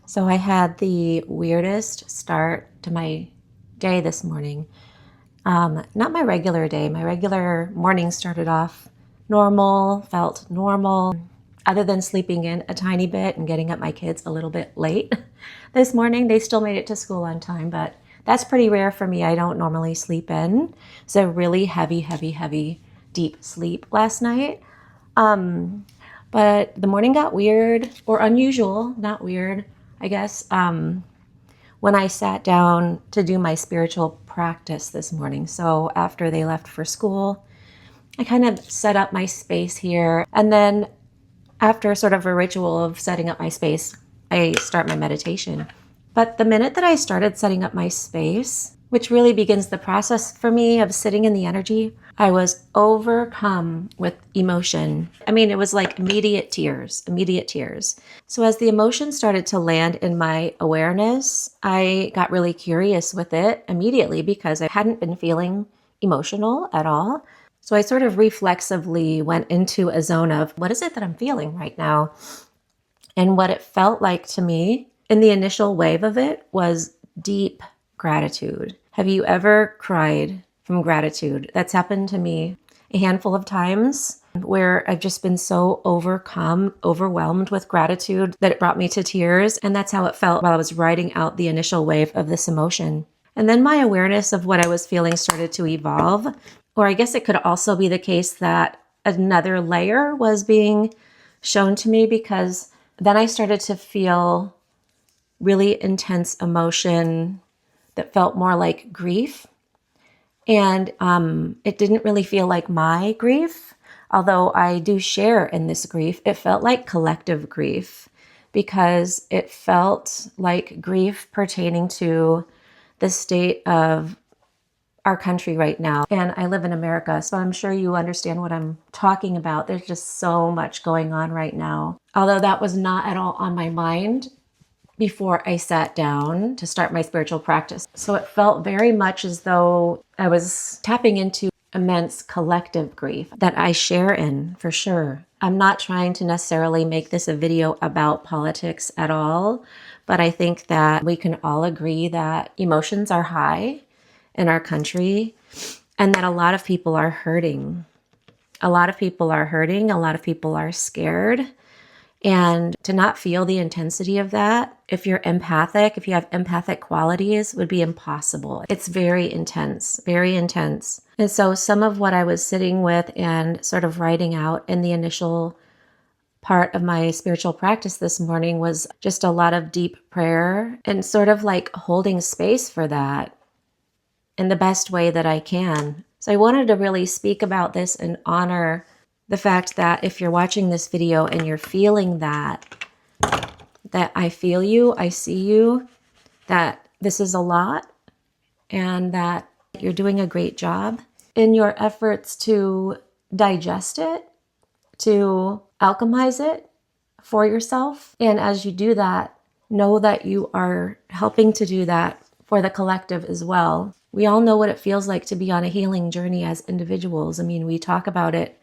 So I had the weirdest start to my day this morning. Not my regular day. My regular morning started off normal, felt normal, other than sleeping in a tiny bit and getting up my kids a little bit late this morning. They still made it to school on time, but that's pretty rare for me. I don't normally sleep in. So really heavy, deep sleep last night. But the morning got weird or unusual, not weird, I guess, when I sat down to do my spiritual practice this morning. So after they left for school, I kind of set up my space here. And then after sort of a ritual of setting up my space, I start my meditation. But the minute that I started setting up my space, which really begins the process for me of sitting in the energy, I was overcome with emotion. I mean, it was like immediate tears. So as the emotion started to land in my awareness, I got really curious with it immediately because I hadn't been feeling emotional at all. So I sort of reflexively went into a zone of what is it that I'm feeling right now? And what it felt like to me in the initial wave of it was deep gratitude. Have you ever cried from gratitude? That's happened to me a handful of times where I've just been so overwhelmed with gratitude that it brought me to tears. And that's how it felt while I was riding out the initial wave of this emotion. And then my awareness of what I was feeling started to evolve. Or I guess it could also be the case that another layer was being shown to me, because then I started to feel really intense emotion that felt more like grief. And it didn't really feel like my grief, although I do share in this grief. It felt like collective grief because it felt like grief pertaining to the state of our country right now. And I live in America, so I'm sure you understand what I'm talking about. There's just so much going on right now. Although that was not at all on my mind before I sat down to start my spiritual practice. So it felt very much as though I was tapping into immense collective grief that I share in, for sure. I'm not trying to necessarily make this a video about politics at all, but I think that we can all agree that emotions are high in our country and that a lot of people are hurting. A lot of people are scared. And to not feel the intensity of that, if you're empathic, if you have empathic qualities, would be impossible. It's very intense, very intense. And so some of what I was sitting with and sort of writing out in the initial part of my spiritual practice this morning was just a lot of deep prayer and sort of like holding space for that in the best way that I can. So I wanted to really speak about this and honor the fact that if you're watching this video and you're feeling that I feel you, I see you, that this is a lot, and that you're doing a great job in your efforts to digest it, to alchemize it for yourself. And as you do that, know that you are helping to do that for the collective as well. We all know what it feels like to be on a healing journey as individuals. I mean, we talk about it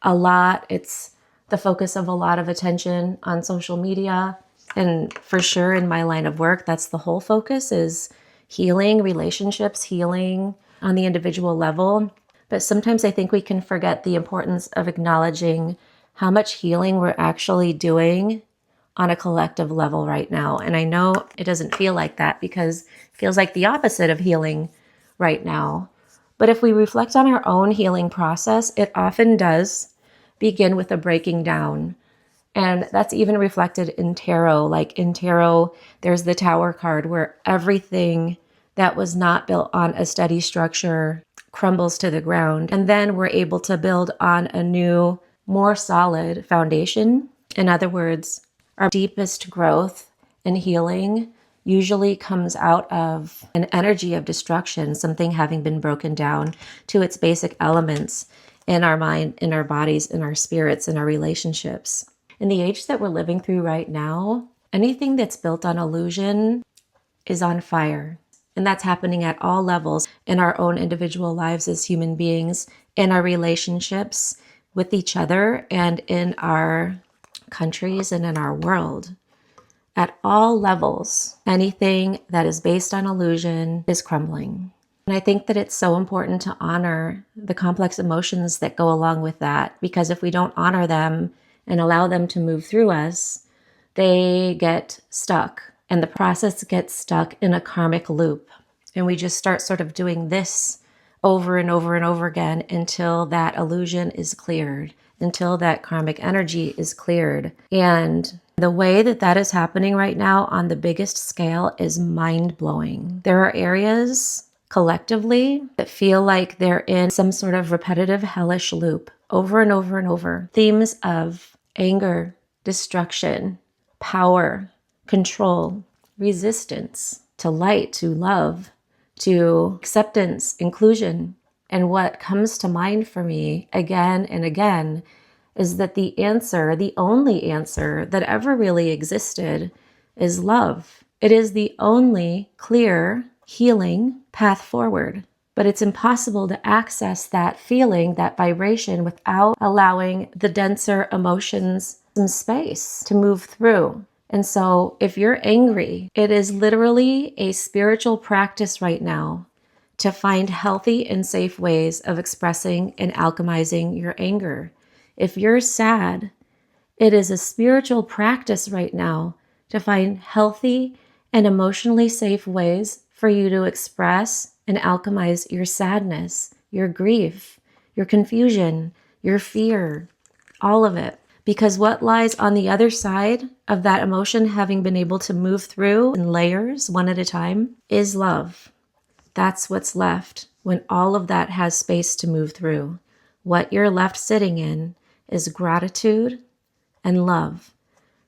a lot. It's the focus of a lot of attention on social media. And for sure in my line of work, that's the whole focus, is healing, relationships, healing on the individual level. But sometimes I think we can forget the importance of acknowledging how much healing we're actually doing on a collective level right now. And I know it doesn't feel like that because it feels like the opposite of healing right now. But if we reflect on our own healing process, it often does begin with a breaking down. And that's even reflected in tarot. Like in tarot, there's the Tower card where everything that was not built on a steady structure crumbles to the ground. And then we're able to build on a new, more solid foundation. In other words, our deepest growth and healing usually comes out of an energy of destruction, something having been broken down to its basic elements in our mind, in our bodies, in our spirits, in our relationships. In the age that we're living through right now, anything that's built on illusion is on fire. And that's happening at all levels in our own individual lives as human beings, in our relationships with each other, and in our countries and in our world. At all levels, anything that is based on illusion is crumbling. And I think that it's so important to honor the complex emotions that go along with that, because if we don't honor them and allow them to move through us, they get stuck and the process gets stuck in a karmic loop. And we just start sort of doing this over and over and over again until that illusion is cleared, until that karmic energy is cleared. And the way that that is happening right now on the biggest scale is mind-blowing. There are areas collectively that feel like they're in some sort of repetitive hellish loop over and over and over. Themes of anger, destruction, power, control, resistance to light, to love, to acceptance, inclusion. And what comes to mind for me again and again is that the answer, the only answer that ever really existed, is love. It is the only clear, healing path forward. But it's impossible to access that feeling, that vibration, without allowing the denser emotions some space to move through. And so if you're angry, it is literally a spiritual practice right now to find healthy and safe ways of expressing and alchemizing your anger. If you're sad, it is a spiritual practice right now to find healthy and emotionally safe ways for you to express and alchemize your sadness, your grief, your confusion, your fear, all of it. Because what lies on the other side of that emotion having been able to move through in layers, one at a time, is love. That's what's left when all of that has space to move through. What you're left sitting in is gratitude and love.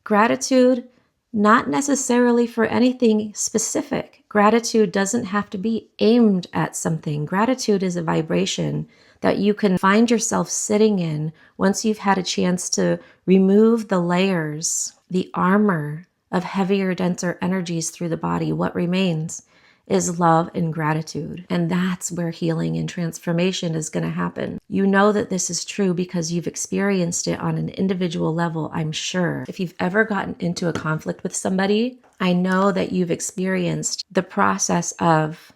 Gratitude, not necessarily for anything specific. Gratitude doesn't have to be aimed at something. Gratitude is a vibration that you can find yourself sitting in once you've had a chance to remove the layers, the armor of heavier, denser energies through the body. What remains is love and gratitude. And that's where healing and transformation is going to happen. You know that this is true because you've experienced it on an individual level, I'm sure. If you've ever gotten into a conflict with somebody, I know that you've experienced the process of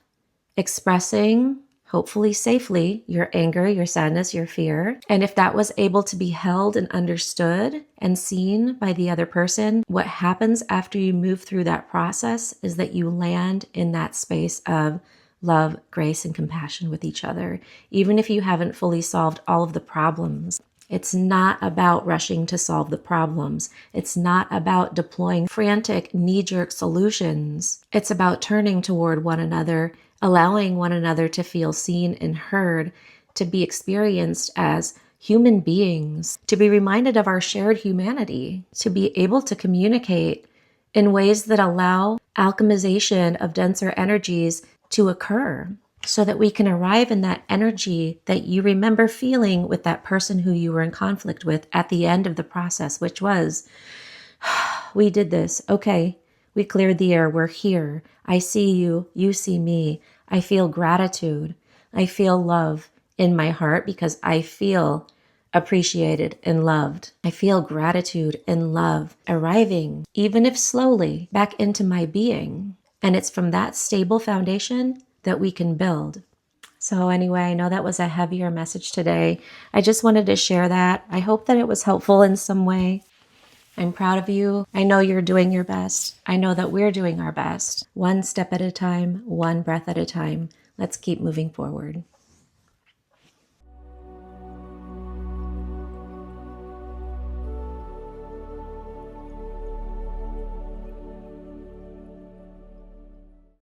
expressing, hopefully safely, your anger, your sadness, your fear. And if that was able to be held and understood and seen by the other person, what happens after you move through that process is that you land in that space of love, grace, and compassion with each other, even if you haven't fully solved all of the problems. It's not about rushing to solve the problems. It's not about deploying frantic, knee-jerk solutions. It's about turning toward one another, allowing one another to feel seen and heard, to be experienced as human beings, to be reminded of our shared humanity, to be able to communicate in ways that allow alchemization of denser energies to occur, so that we can arrive in that energy that you remember feeling with that person who you were in conflict with at the end of the process, which was, we did this. Okay, we cleared the air. We're here. I see you. You see me. I feel gratitude. I feel love in my heart because I feel appreciated and loved. I feel gratitude and love arriving, even if slowly, back into my being. And it's from that stable foundation that we can build. So anyway, I know that was a heavier message today. I just wanted to share that. I hope that it was helpful in some way. I'm proud of you. I know you're doing your best. I know that we're doing our best. One step at a time, one breath at a time. Let's keep moving forward.